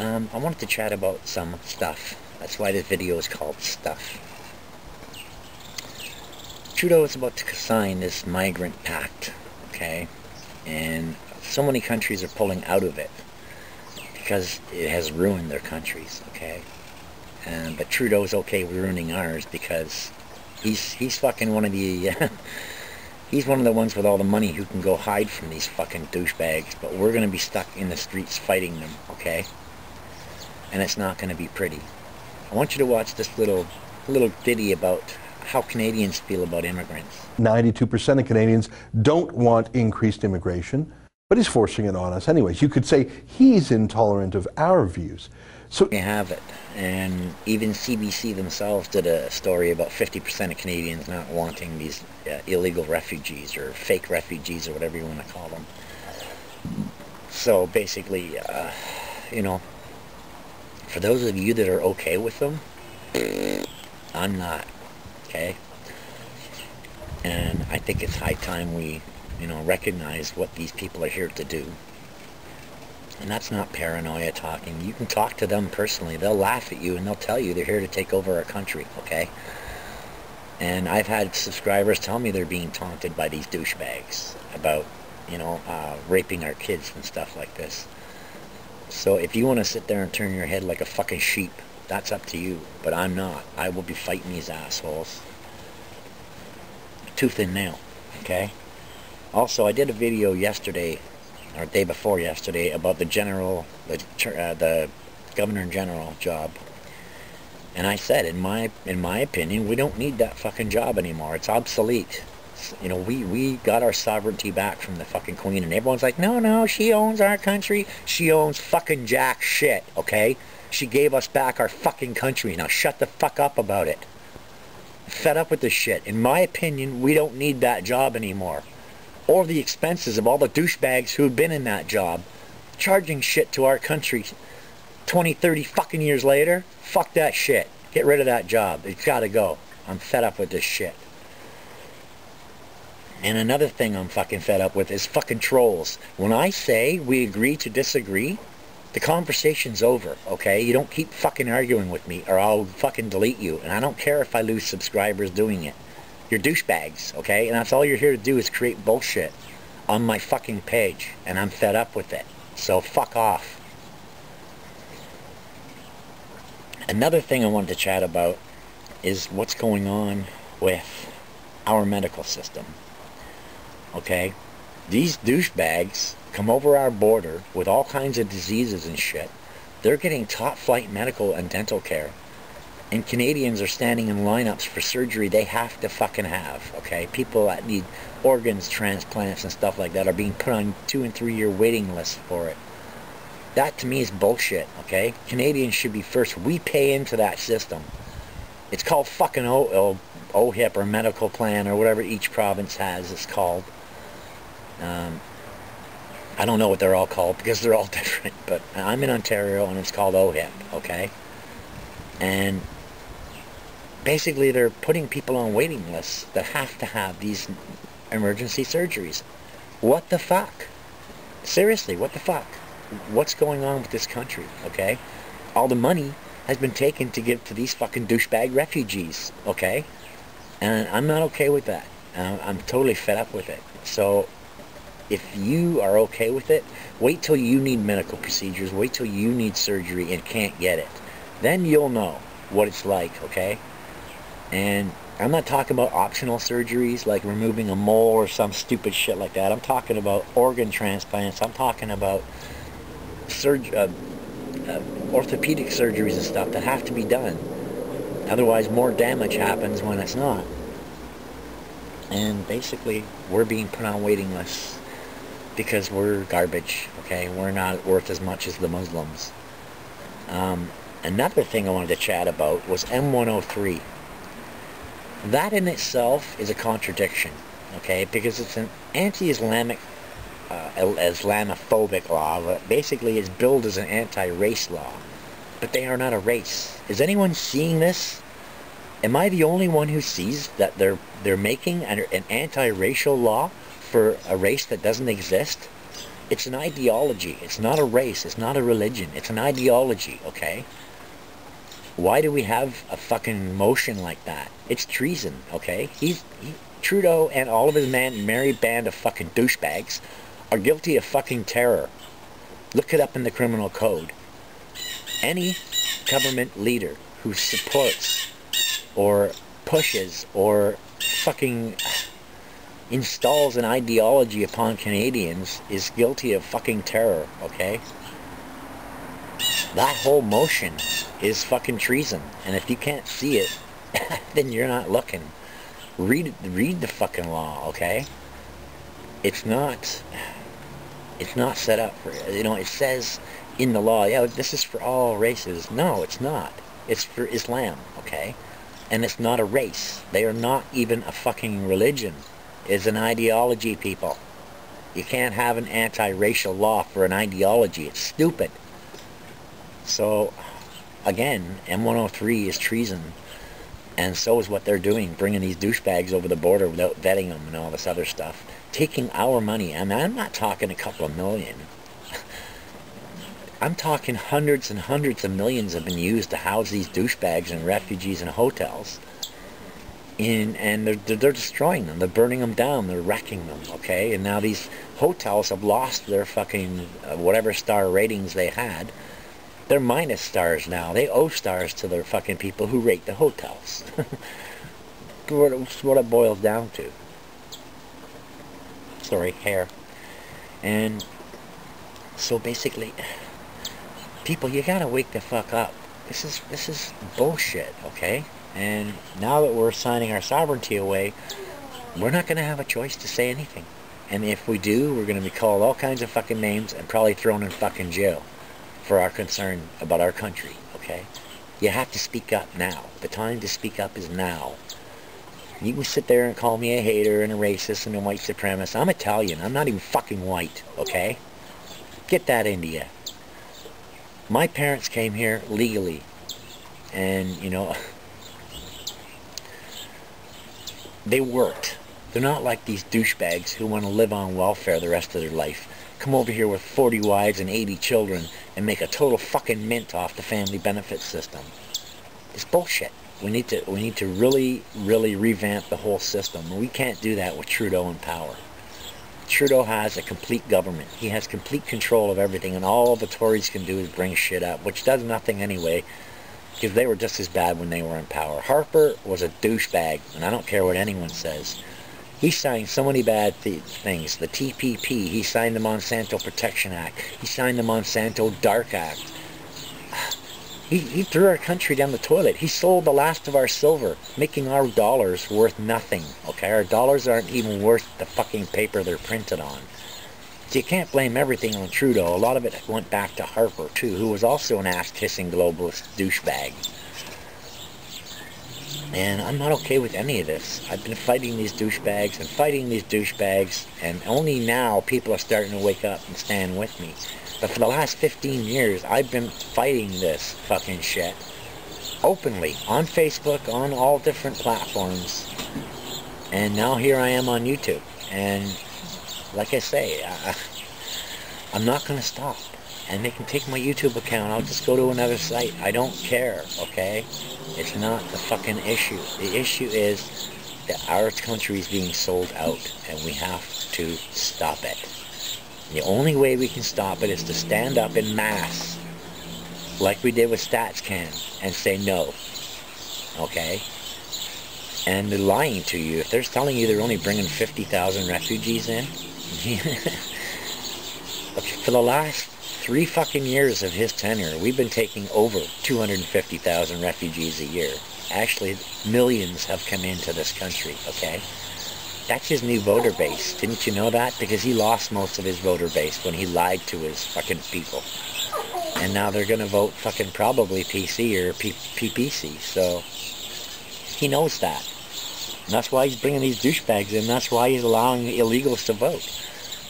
I wanted to chat about some stuff. That's why this video is called Stuff. Trudeau is about to sign this migrant pact, okay? And so many countries are pulling out of it because it has ruined their countries, okay? But Trudeau's okay with ruining ours because he's fucking one of the he's one of the ones with all the money who can go hide from these fucking douchebags, but we're gonna be stuck in the streets fighting them, okay? And it's not gonna be pretty. I want you to watch this little ditty about how Canadians feel about immigrants. 92% of Canadians don't want increased immigration, but he's forcing it on us anyways. You could say he's intolerant of our views. So we have it, and even CBC themselves did a story about 50% of Canadians not wanting these illegal refugees or fake refugees or whatever you want to call them. So basically, you know, for those of you that are okay with them, I'm not, okay? And I think it's high time we, you know, recognize what these people are here to do. And that's not paranoia talking. You can talk to them personally. They'll laugh at you and they'll tell you they're here to take over our country, okay? And I've had subscribers tell me they're being taunted by these douchebags about, you know, raping our kids and stuff like this. So if you want to sit there and turn your head like a fucking sheep, that's up to you. But I'm not. I will be fighting these assholes tooth and nail, okay? Also, I did a video yesterday, or day before yesterday, about the governor general job, and I said, in my opinion, we don't need that fucking job anymore. It's obsolete. You know, we got our sovereignty back from the fucking Queen, and everyone's like, no, she owns our country. She owns fucking jack shit, okay? She gave us back our fucking country. Now shut the fuck up about it. Fed up with this shit. In my opinion, we don't need that job anymore. Or the expenses of all the douchebags who've been in that job, charging shit to our country 20, 30 fucking years later. Fuck that shit. Get rid of that job. It's gotta go. I'm fed up with this shit. And another thing I'm fucking fed up with is fucking trolls. When I say we agree to disagree, the conversation's over, okay? You don't keep fucking arguing with me or I'll fucking delete you. And I don't care if I lose subscribers doing it. You're douchebags, okay? And that's all you're here to do is create bullshit on my fucking page. And I'm fed up with it. So fuck off. Another thing I wanted to chat about is what's going on with our medical system. Okay? These douchebags come over our border with all kinds of diseases and shit. They're getting top-flight medical and dental care. And Canadians are standing in lineups for surgery they have to fucking have, okay? People that need organs, transplants, and stuff like that are being put on 2- and 3-year waiting lists for it. That, to me, is bullshit, okay? Canadians should be first. We pay into that system. It's called fucking OHIP or medical plan or whatever each province has, it's called. I don't know what they're all called because they're all different, but I'm in Ontario and it's called OHIP, okay? And basically they're putting people on waiting lists that have to have these emergency surgeries. What the fuck? Seriously, what the fuck? What's going on with this country, okay? All the money has been taken to give to these fucking douchebag refugees, okay? And I'm not okay with that. I'm totally fed up with it. So if you are okay with it, wait till you need medical procedures, wait till you need surgery and can't get it. Then you'll know what it's like, okay? And I'm not talking about optional surgeries like removing a mole or some stupid shit like that. I'm talking about organ transplants. I'm talking about orthopedic surgeries and stuff that have to be done. Otherwise, more damage happens when it's not. And basically, we're being put on waiting lists because we're garbage, okay? We're not worth as much as the Muslims. Another thing I wanted to chat about was M103. That in itself is a contradiction, okay? Because it's an anti-Islamic, Islamophobic law that basically is billed as an anti-race law. But they are not a race. Is anyone seeing this? Am I the only one who sees that they're making an anti-racial law for a race that doesn't exist? It's an ideology. It's not a race. It's not a religion. It's an ideology, okay? Why do we have a fucking motion like that? It's treason, okay? Trudeau and all of his merry band of fucking douchebags are guilty of fucking terror. Look it up in the criminal code. Any government leader who supports or pushes or fucking installs an ideology upon Canadians is guilty of fucking terror, okay? That whole motion is fucking treason. And if you can't see it, then you're not looking. Read the fucking law, okay? It's not set up for, you know, it says in the law, yeah, this is for all races. No, it's not. It's for Islam, okay? And it's not a race. They are not even a fucking religion. It's an ideology, people. You can't have an anti-racial law for an ideology. It's stupid. So, again, M103 is treason. And so is what they're doing, bringing these douchebags over the border without vetting them and all this other stuff. Taking our money. I mean, I'm not talking a couple of million. I'm talking hundreds and hundreds of millions have been used to house these douchebags and refugees in hotels. And they're destroying them. They're burning them down. They're wrecking them, okay? And now these hotels have lost their fucking whatever star ratings they had. They're minus stars now. They owe stars to their fucking people who rate the hotels. That's what it boils down to. Sorry, hair. And so basically, people, you gotta wake the fuck up. This is bullshit, okay? And now that we're signing our sovereignty away, we're not gonna have a choice to say anything. And if we do, we're gonna be called all kinds of fucking names and probably thrown in fucking jail for our concern about our country, okay? You have to speak up now. The time to speak up is now. You can sit there and call me a hater and a racist and a white supremacist. I'm Italian. I'm not even fucking white, okay? Get that into you. My parents came here legally. And, you know, they worked. They're not like these douchebags who want to live on welfare the rest of their life. Come over here with 40 wives and 80 children and make a total fucking mint off the family benefit system. It's bullshit. We need to really, really revamp the whole system. We can't do that with Trudeau in power. Trudeau has a complete government. He has complete control of everything, and all the Tories can do is bring shit up, which does nothing anyway, because they were just as bad when they were in power. Harper was a douchebag, and I don't care what anyone says. He signed so many bad things. The TPP, he signed the Monsanto Protection Act, he signed the Monsanto Dark Act. He threw our country down the toilet. He sold the last of our silver, making our dollars worth nothing. Okay, our dollars aren't even worth the fucking paper they're printed on. So you can't blame everything on Trudeau. A lot of it went back to Harper too, who was also an ass-kissing globalist douchebag. And I'm not okay with any of this. I've been fighting these douchebags and fighting these douchebags, and only now people are starting to wake up and stand with me. But for the last 15 years, I've been fighting this fucking shit openly on Facebook, on all different platforms. And now here I am on YouTube. And like I say, I'm not going to stop. And they can take my YouTube account. I'll just go to another site. I don't care, okay? It's not the fucking issue. The issue is that our country is being sold out, and we have to stop it. The only way we can stop it is to stand up in mass, like we did with StatsCan, and say no, okay? And they're lying to you. If they're telling you they're only bringing 50,000 refugees in, for the last 3 fucking years of his tenure, we've been taking over 250,000 refugees a year. Actually, millions have come into this country, okay? That's his new voter base. Didn't you know that? Because he lost most of his voter base when he lied to his fucking people. And now they're going to vote fucking probably PC or PPC. So he knows that. And that's why he's bringing these douchebags in. That's why he's allowing the illegals to vote.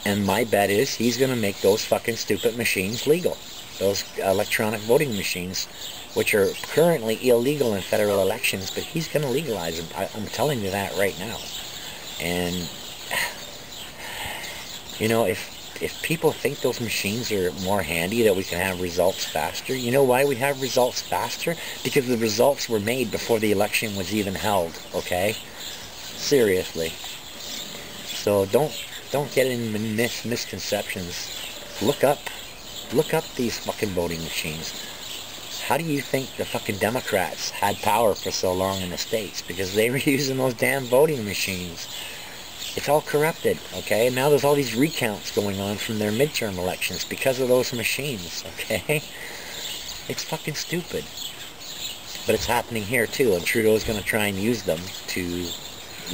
And my bet is he's going to make those fucking stupid machines legal. Those electronic voting machines, which are currently illegal in federal elections, but he's going to legalize them. I'm telling you that right now. And, you know, if if people think those machines are more handy, that we can have results faster, you know why we have results faster? Because the results were made before the election was even held, okay? Seriously. So don't get in misconceptions. Look up these fucking voting machines. How do you think the fucking Democrats had power for so long in the States? Because they were using those damn voting machines. It's all corrupted, okay? And now there's all these recounts going on from their midterm elections because of those machines, okay? It's fucking stupid. But it's happening here too, and Trudeau's going to try and use them to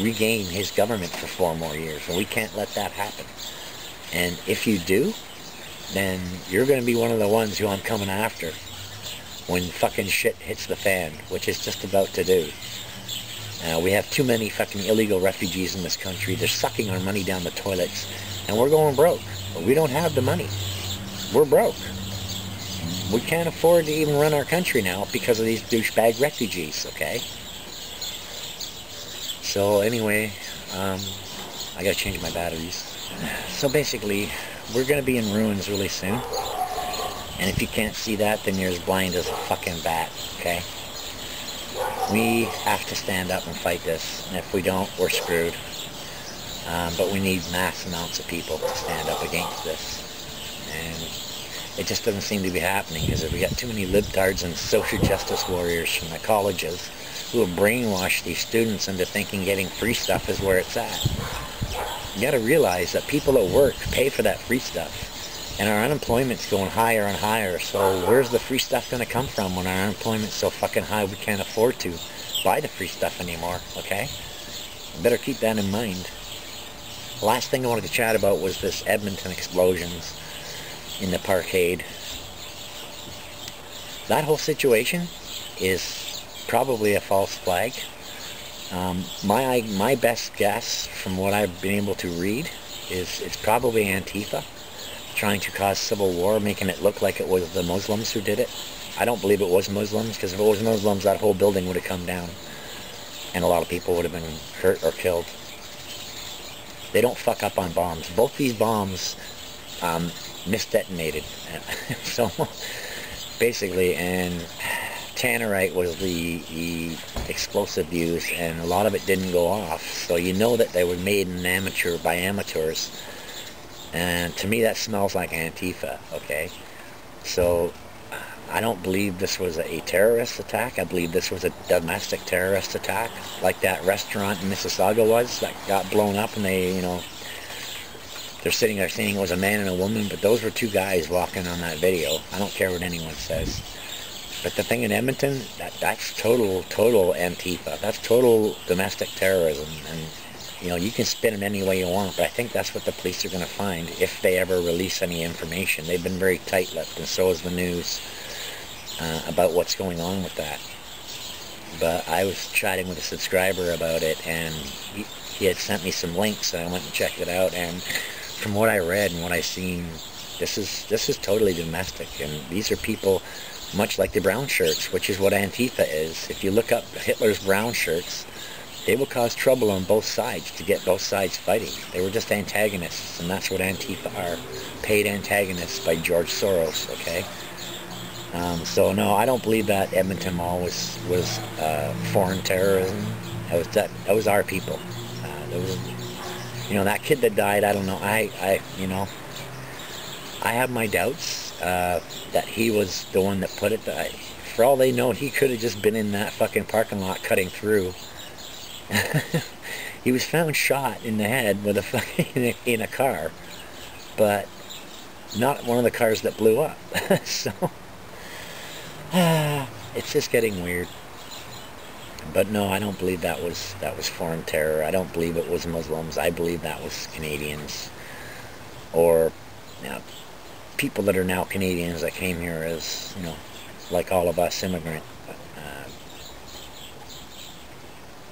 regain his government for 4 more years, and we can't let that happen. And if you do, then you're going to be one of the ones who I'm coming after when fucking shit hits the fan, which is just about to do. We have too many fucking illegal refugees in this country. They're sucking our money down the toilets, and we're going broke. But we don't have the money. We're broke. We can't afford to even run our country now because of these douchebag refugees, okay? So anyway, I gotta change my batteries. So basically, we're gonna be in ruins really soon. And if you can't see that, then you're as blind as a fucking bat, okay? We have to stand up and fight this, and if we don't, we're screwed. But we need mass amounts of people to stand up against this. And it just doesn't seem to be happening, because we got too many libtards and social justice warriors from the colleges who have brainwashed these students into thinking getting free stuff is where it's at. You gotta realize that people at work pay for that free stuff. And our unemployment's going higher and higher, so where's the free stuff going to come from when our unemployment's so fucking high we can't afford to buy the free stuff anymore, okay? Better keep that in mind. The last thing I wanted to chat about was this Edmonton explosions in the parkade. That whole situation is probably a false flag. My best guess from what I've been able to read is it's probably Antifa trying to cause civil war, making it look like it was the Muslims who did it. I don't believe it was Muslims, because if it was Muslims, that whole building would have come down, and a lot of people would have been hurt or killed. They don't fuck up on bombs. Both these bombs misdetonated. So, basically, and tannerite was the explosive used, and a lot of it didn't go off. So you know that they were made by amateurs. And to me that smells like Antifa, okay? So I don't believe this was a terrorist attack. I believe this was a domestic terrorist attack, like that restaurant in Mississauga was, that got blown up, and they, you know, they're sitting there saying it was a man and a woman, but those were 2 guys walking on that video. I don't care what anyone says. But the thing in Edmonton, that's total Antifa. That's total domestic terrorism, and you know, you can spin it any way you want, but I think that's what the police are going to find if they ever release any information. They've been very tight-lipped, and so is the news, about what's going on with that. But I was chatting with a subscriber about it, and he had sent me some links, and I went and checked it out, and from what I read and what I seen, this is totally domestic, and these are people much like the brown shirts, which is what Antifa is. If you look up Hitler's brown shirts, they will cause trouble on both sides to get both sides fighting. They were just antagonists, and that's what Antifa are. Paid antagonists by George Soros, okay? So no, I don't believe that Edmonton Mall was foreign terrorism. That was our people. You know, that kid that died, I don't know, I have my doubts that he was the one that put it. For all they know, he could have just been in that fucking parking lot cutting through. He was found shot in the head with in a car, but not one of the cars that blew up. So it's just getting weird. But no, I don't believe that was foreign terror. I don't believe it was Muslims. I believe that was Canadians, or people that are now Canadians that came here as, you know, like all of us immigrant.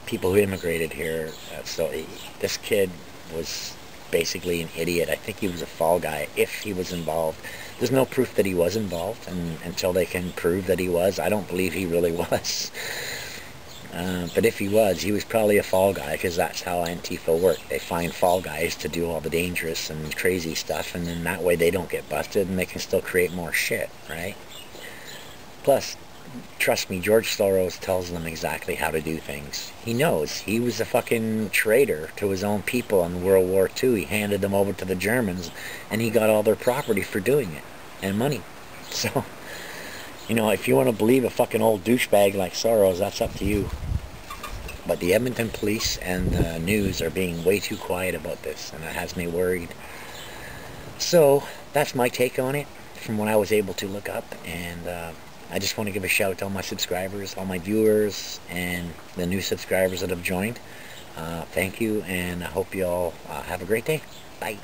People who immigrated here. So this kid was basically an idiot. I think he was a fall guy if he was involved. There's no proof that he was involved, and until they can prove that he was, I don't believe he really was. But if he was probably a fall guy, because that's how Antifa work. They find fall guys to do all the dangerous and crazy stuff, and then that way they don't get busted and they can still create more shit, right? Plus, trust me, George Soros tells them exactly how to do things. He knows. He was a fucking traitor to his own people in World War II. He handed them over to the Germans, and he got all their property for doing it, and money. So, you know, if you want to believe a fucking old douchebag like Soros, that's up to you. But the Edmonton police and the news are being way too quiet about this, and that has me worried. So, that's my take on it, from what I was able to look up, and I just want to give a shout out to all my subscribers, all my viewers, and the new subscribers that have joined. Thank you, and I hope you all have a great day. Bye.